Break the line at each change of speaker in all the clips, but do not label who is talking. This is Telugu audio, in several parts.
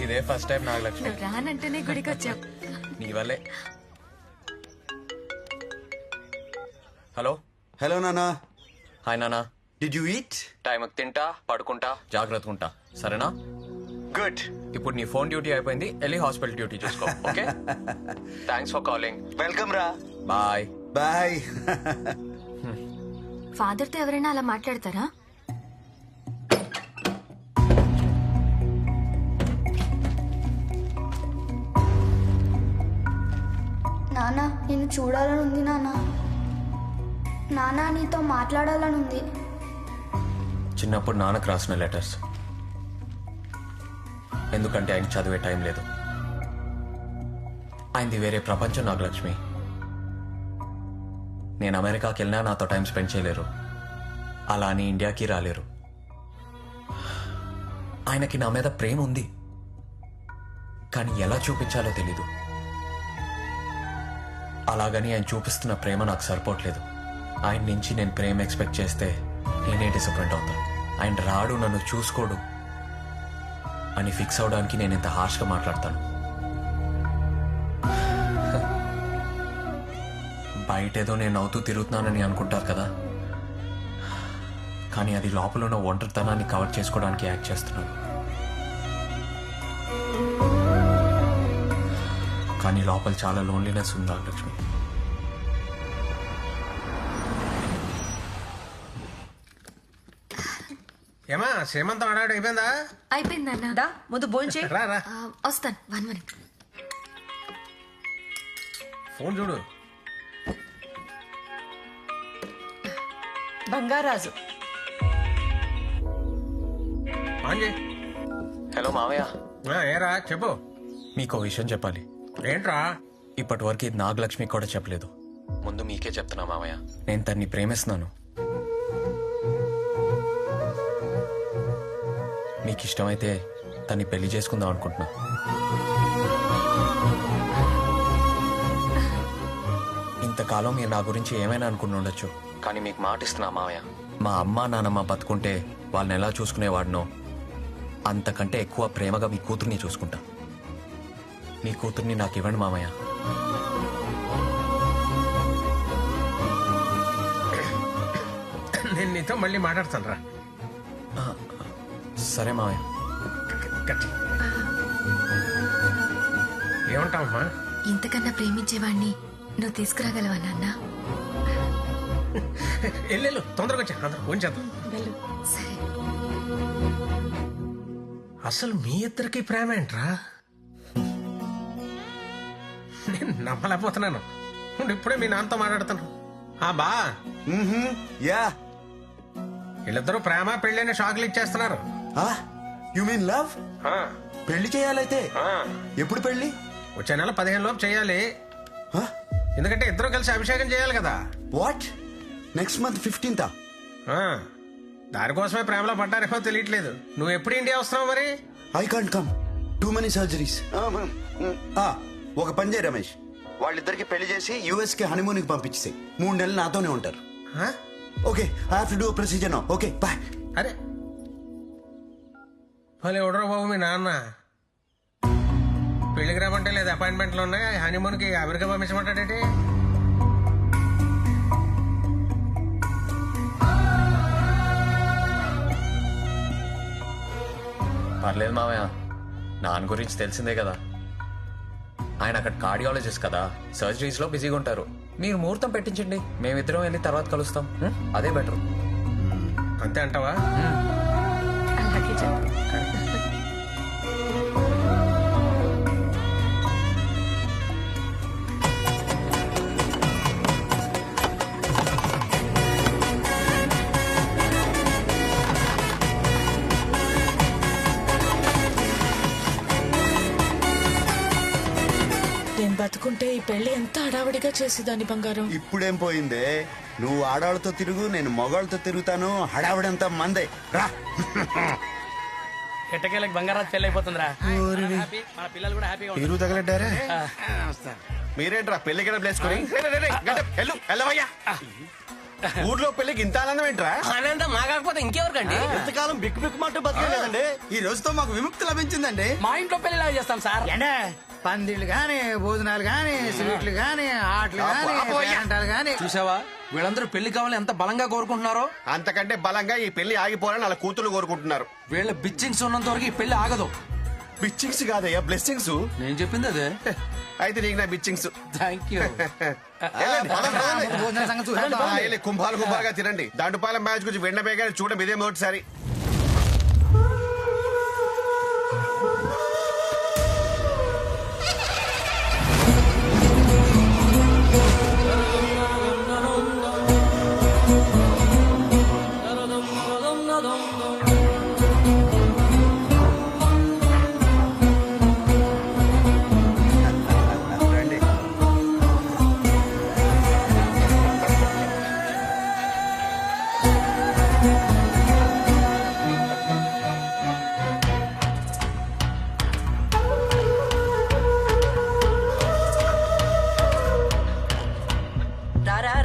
ఇదే ఫస్ట్ టైం నాగలక్ష్మి.
రానంటేనే గుడికి వచ్చాం.
నీ వల్లే. హలో
హలో నానా.
హాయ్ నానా.
Did you eat?
టైంకి తింటా, పడుకుంటా, జాగ్రత్తగా ఉంటా, సరేనా?
గుడ్.
ఇప్పుడు నీ ఫోన్ డ్యూటీ అయిపోయింది, వెళ్ళి హాస్పిటల్ డ్యూటీ చూసుకో. Okay, thanks for calling.
Welcome రా.
Bye
bye.
ఫాదర్తో ఎవరైనా అలా మాట్లాడతారా?
నాన్న నిన్ను చూడాలని ఉంది నాన్న. నాన్న నీతో మాట్లాడాలని ఉంది.
చిన్నప్పుడు నాన్నకు రాసిన లెటర్స్, ఎందుకంటే ఆయన చదివే టైం లేదు. ఆయనది వేరే ప్రపంచం నాగలక్ష్మి. నేను అమెరికాకి వెళ్ళినా నాతో టైం స్పెండ్ చేయలేరు, అలా అని ఇండియాకి రాలేరు. ఆయనకి నా మీద ప్రేమ ఉంది, కానీ ఎలా చూపించాలో తెలీదు. అలాగని ఆయన చూపిస్తున్న ప్రేమ నాకు సరిపోవట్లేదు. ఆయన నుంచి నేను ప్రేమ ఎక్స్పెక్ట్ చేస్తే నేనే డిసప్పాయింట్ అవుతాను. ఆయన రాడు, నన్ను చూసుకోడు అని ఫిక్స్ అవడానికి నేను ఇంత హార్ష్గా మాట్లాడతాను. బయటేదో నేను నవ్వుతూ తిరుగుతున్నానని అనుకుంటారు కదా, కానీ అది లోపల ఉన్న ఒంటరితనాన్ని కవర్ చేసుకోవడానికి యాక్ట్ చేస్తున్నాను. కానీ లోపల చాలా లోన్లీనెస్ ఉంది నాగలక్ష్మి.
ఏమా శ్రీమంతం ఆడాడు అయిపోయిందా?
అయిపోయిందన్నా.
దా ముందు భోంచే.
రా రా,
వస్తాను, 1 minute.
ఫోన్ చూడు.
బంగారాజు.
ఆన్ చేయి.
హలో మావయ్య,
ఏరా చెప్పు.
మీకు విషయం చెప్పాలి.
ఏంట్రా?
ఇప్పటి వరకు ఇది నాగలక్ష్మి కూడా చెప్పలేదు. ముందు మీకే చెప్తున్నా మావయ్య, నేను తన్ని ప్రేమిస్తున్నాను. మీకు ఇష్టమైతే తన్ని పెళ్లి చేసుకుందాం అనుకుంటున్నా. ఇంతకాలం మీరు నా గురించి ఏమైనా అనుకుని ఉండొచ్చు, కానీ మీకు మాట ఇస్తున్నా మావయ్య, మా అమ్మ నాన్నమ్మ బతుకుంటే వాళ్ళని ఎలా చూసుకునేవాడినో అంతకంటే ఎక్కువ ప్రేమగా మీ కూతుర్ని చూసుకుంటా. మీ కూతుర్ని నాకు ఇవ్వండి మామయ్య.
నేను నీతో మళ్ళీ మాట్లాడతాను రా.
సరే మామయ్య.
గట్టి. ఏమంటావమ్మా?
ఇంతకన్నా ప్రేమించేవాణ్ణి నువ్వు తీసుకురాగలవా నాన్న?
వెళ్ళు తొందరగా వచ్చా, అందరూ ఉంచేద్దాం.
సరే.
అసలు మీ ఇద్దరికి ప్రేమ ఏంట్రా? నేను నమ్మలేకపోతున్నాను. ఇప్పుడే మీ నాన్నతో మాట్లాడుతాను. బా
యా,
వీళ్ళిద్దరూ ప్రేమ పెళ్ళైన షాకులు ఇచ్చేస్తున్నారు.
You mean love? పెళ్లి చేయాలైతే ఎప్పుడు పెళ్లి?
వచ్చే నెల 15 లోపు చేయాలి. ఎందుకంటే ఇద్దరు కలిసి అభిషేకం చేయాలి కదా.
వాట్? Next month 15th?
దానికోసమే ప్రేమలో పడ్డారేమో తెలియట్లేదు. నువ్వు ఎప్పుడు ఇండియా వస్తున్నావు మరి?
I can't come, too many surgeries. ఒక పని చేయి రమేష్, వాళ్ళిద్దరికి పెళ్లి చేసి యుఎస్ కి హనీమూన్ కి పంపించేసి 3 నెలలు నాతోనే ఉంటారు. Okay, I have to do procedure now. Okay bye.
అరే భలే ఎవడరా బాబు మీ నాన్న. పెళ్లికి రామంటే లేదు, అపాయింట్మెంట్లు ఉన్నాయి. హనీమూన్ కి అమెరికా పంపించమంటాడేంటి?
పర్లేదు మామయ్య, నాన్న గురించి తెలిసిందే కదా. ఆయన అక్కడ కార్డియాలజిస్ట్ కదా, సర్జరీస్ లో బిజీగా ఉంటారు. మీరు ముహూర్తం పెట్టించండి, మేమిద్దరం వెళ్ళి తర్వాత కలుస్తాం. అదే బెటర్.
అంతే అంటావా?
అలాగే చెప్పు.
నేను బతుకుంటే ఈ పెళ్లి ఎంత హడావిడిగా చేసేదాన్ని బంగారం.
ఇప్పుడేం పోయిందే, నువ్వు ఆడవాళ్ళతో తిరుగు, నేను మగవాళ్ళతో తిరుగుతాను. హడావిడంతా మందే రా.
ఎట్టకేళ్ళకి బంగారాజు పెళ్లి అయిపోతుందిరా. మన పిల్లలు కూడా హ్యాపీగా ఉంటారు.
ఇరు తగలడ్డారా?
మీరేంట్రా పెళ్లికి ప్లేస్ కొని?
ఊర్లో పెళ్లికి ఇంత ఆనందం ఏంట్రా?
ఆనందం మా కాకపోతే ఇంకెవరికండి?
ఎంతకాలం బిక్కు బిక్కుమంటూ బతికేలేదండి ఈ రోజుతో మాకు విముక్తి లభించిందండి.
మా ఇంట్లో పెళ్లిలా చేస్తాం సార్.
అంటే పందిళ్ళు గాని భోజనాలు గాని స్వీట్లు గాని ఆటలు గాని పేరంటాలు గాని.
చూసావా వీళ్ళందరూ పెళ్లి కావాలని ఎంత బలంగా కోరుకుంటున్నారో.
అంతకంటే బలంగా ఈ పెళ్లి ఆగిపోవాలని వాళ్ళ కూతురు కోరుకుంటున్నారు.
వీళ్ళ బిచ్చింగ్స్ ఉన్నంత వరకు ఈ పెళ్లి ఆగదు.
బిచ్చింగ్స్ కాదయ్యా, బ్లెస్సింగ్స్.
నేను చెప్పింది అదే.
అయితే నీకు నా బిచ్చింగ్స్.
Thank you.
భోజనాల సంగతి చూద్దాం.
కుంభాలు కుంభాలుగా తినండి. దాండుపాలెం మ్యాచ్ గురించి వెండబేగా చూడడం ఇదే మొదటిసారి.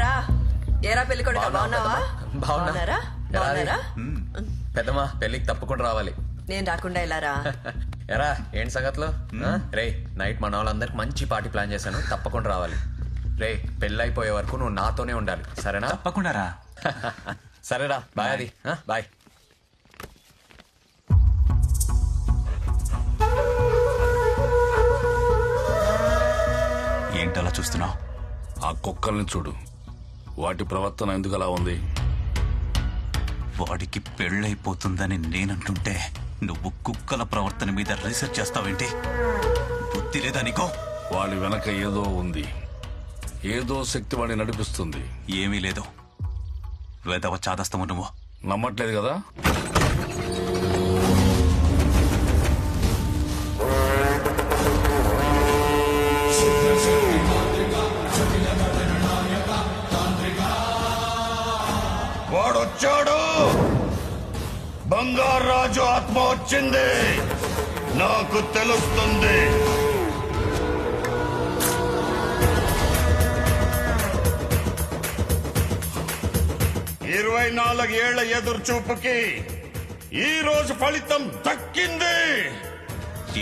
రా ఏరా పెళ్లి కొడుకు బాగున్నావా?
బాగున్నారా?
బాగున్నారా?
పెద్దమ్మా పెళ్లికి తప్పకుండా రావాలి.
నేను రాకుండా ఎలా రా?
ఎరా ఏంటి సంగతిలో? రే నైట్ మన వాళ్ళందరికి మంచి పార్టీ ప్లాన్ చేశాను, తప్పకుండా రావాలి. రే పెళ్ళి అయిపోయే వరకు నువ్వు నాతోనే ఉండాలి, సరేనా?
తప్పకుండా రా.
సరేరా బాయ్. అది బాయ్.
ఏంటలా చూస్తున్నావు?
ఆ కుక్కల్ని చూడు, వాటి ప్రవర్తన ఎందుకు అలా ఉంది?
వాడికి పెళ్ళైపోతుందని నేనంటుంటే నువ్వు కుక్కల ప్రవర్తన మీద రీసెర్చ్ చేస్తావేంటి? బుద్ధి లేదా నీకో?
వాడి వెనక ఏదో ఉంది, ఏదో శక్తి వాడిని నడిపిస్తుంది.
ఏమీ లేదు, వేదవ చాదస్తము నువ్వు.
నమ్మట్లేదు కదా? వాడొచ్చాడు, బంగారాజు ఆత్మ వచ్చింది, నాకు తెలుస్తుంది. ఇరవై 24 ఏళ్ల ఎదురు చూపుకి ఈ రోజు ఫలితం దక్కింది.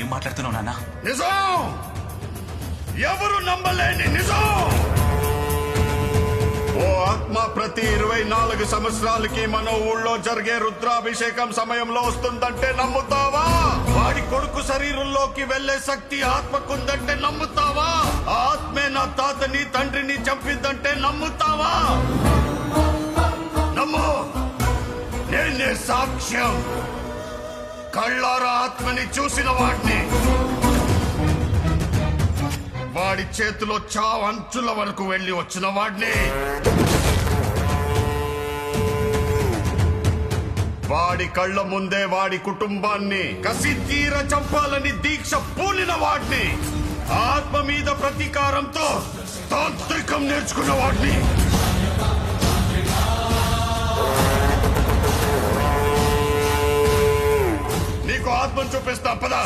ఏం మాట్లాడుతున్నావు నాన్న?
నిజం, ఎవరు నమ్మలేని నిజం. ఓ ఆత్మ ప్రతి 24 సంవత్సరాలకి మన ఊళ్ళో జరిగే రుద్రాభిషేకం సమయంలో వస్తుందంటే నమ్ముతావా? వాడి కొడుకు శరీరంలోకి వెళ్లే శక్తి ఆత్మకుందంటే నమ్ముతావా? ఆ ఆత్మే నా తాతని తండ్రిని చంపిందంటే నమ్ముతావా? నమ్ము, నేనే సాక్ష్యం. కళ్ళారా ఆత్మని చూసిన వాడిని. వాడి చేతిలో చావు అంచుల వరకు వెళ్లి వచ్చిన వాడిని. వాడి కళ్ళ ముందే వాడి కుటుంబాన్ని కసి తీర చంపాలని దీక్ష పూనిన వాడిని. ఆత్మ మీద ప్రతీకారంతో తాంత్రికం నేర్చుకున్న వాడిని. నీకు ఆత్మను చూపిస్తా పదా.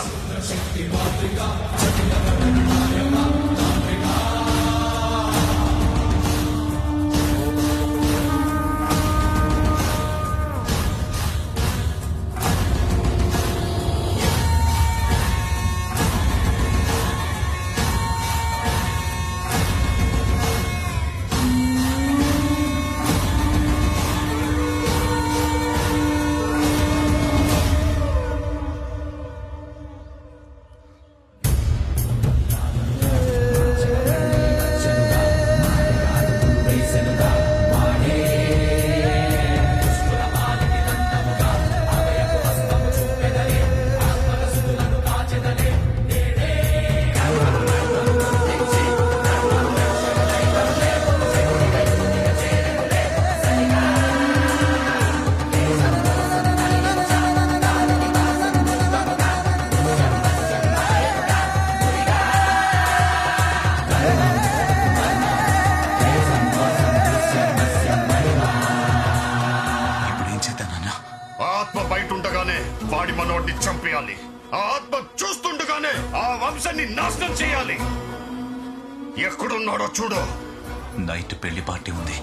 వాడి మనోడిని చంపేయాలి. ఆ ఆత్మ చూస్తుండగానే ఆ వంశాన్ని నాశనం చేయాలి. ఎక్కడున్నాడో చూడు.
నైట్ పెళ్లి పార్టీ ఉంది,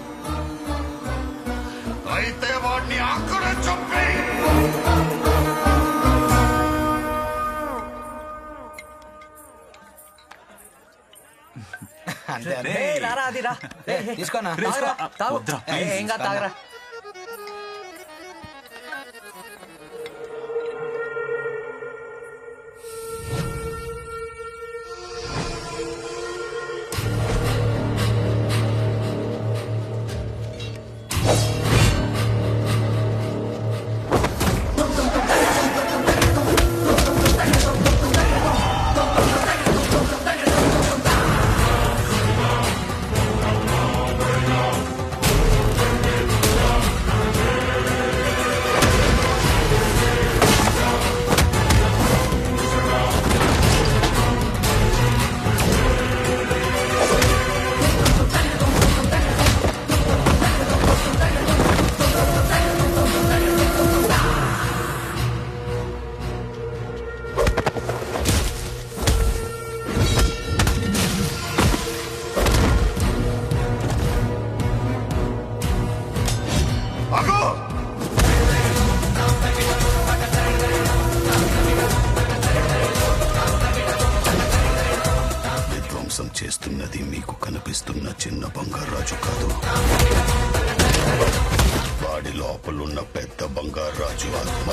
అయితే వాడిని అక్కడే చంపి
తీసుకోనా
వద్దురా, please.
తాగరా
అగో విధ్వంసం చేస్తున్నది మీకు కనిపిస్తున్న చిన్న బంగారాజు కాదు, వాడి లోపలున్న పెద్ద బంగారాజు ఆత్మ.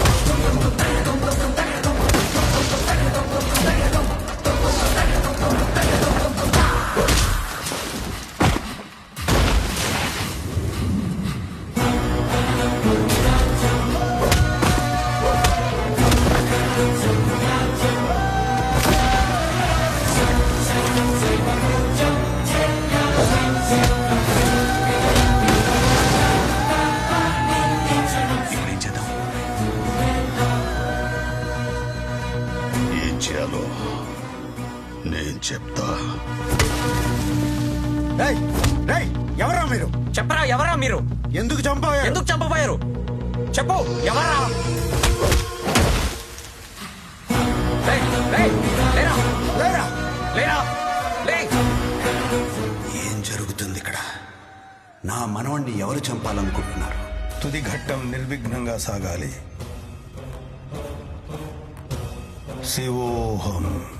ఇప్పుడు ఏం చేద్దాం?
ఏం చేయాలో నేను చెప్తా.
ఎవరా మీరు?
చెప్పరా ఎవరా మీరు?
ఎందుకు చంపావు?
ఎందుకు చంపబోయారు? చెప్పు ఎవరా? లేరా
లేరా?
లేరా లే.
ఏం జరుగుతుంది ఇక్కడ? నా మనవణ్ణి ఎవరు చంపాలనుకుంటున్నారు?
తుది ఘట్టం నిర్విఘ్నంగా సాగాలి. శివోహం.